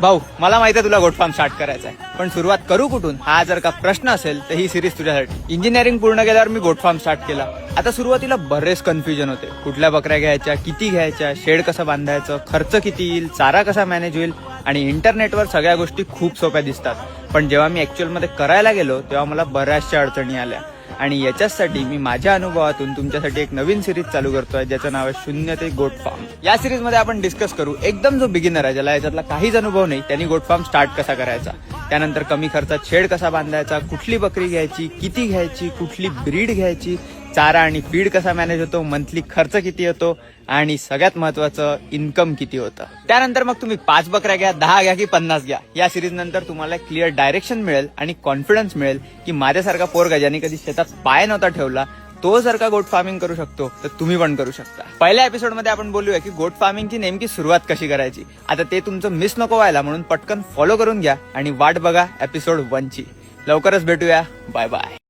भाऊ, मला माहिती आहे तुला गोट फार्म स्टार्ट करायचा आहे, पण सुरुवात करू कुठून हा जर का प्रश्न असेल तर ही सिरीज तुझ्यासाठी. इंजिनिअरिंग पूर्ण केल्यावर मी गोट फार्म स्टार्ट केला. आता सुरुवातीला बरेच कन्फ्युजन होते. कुठल्या बकऱ्या घ्यायच्या, किती घ्यायच्या, शेड कसं बांधायचं, खर्च किती येईल, चारा कसा मॅनेज होईल. आणि इंटरनेटवर सगळ्या गोष्टी खूप सोप्या दिसतात, पण जेव्हा मी ऍक्च्युअल मध्ये करायला गेलो तेव्हा मला बऱ्याचशा अडचणी आल्या. आणि याच्यासाठी मी माझ्या अनुभवातून तुमच्यासाठी एक नवीन सिरीज चालू करतोय, ज्याचं नाव आहे 0 ते गोट फार्म. या सिरीज मध्ये आपण डिस्कस करू एकदम जो बिगिनर आहे, ज्याला याच्यातला काहीच अनुभव नाही, त्यांनी गोट फार्म स्टार्ट कसा करायचा, त्यानंतर कमी खर्चात शेड कसा बांधायचा, कुठली बकरी घ्यायची, किती घ्यायची, कुठली ब्रीड घ्यायची, चारा आणि फीड कसा मॅनेज होतो, मंथली खर्च किती होतो, आणि सगळ्यात महत्वाचं इन्कम किती होतं. त्यानंतर मग तुम्ही 5 बकऱ्या घ्या, 10 घ्या की 50 घ्या. या सिरीज नंतर तुम्हाला क्लिअर डायरेक्शन मिळेल आणि कॉन्फिडन्स मिळेल की माझ्यासारखा पोरगा ज्याने कधी शेतात पाय नव्हता ठेवला, तो जर का गोट फार्मिंग करू शकतो तर तुम्ही पण करू शकता. पहिल्या एपिसोडमध्ये आपण बोलूया की गोट फार्मिंगची नेमकी सुरुवात कशी करायची. आता ते तुमचं मिस नको व्हायला म्हणून पटकन फॉलो करून घ्या आणि वाट बघा एपिसोड 1 ची. लवकरच भेटूया. Bye bye.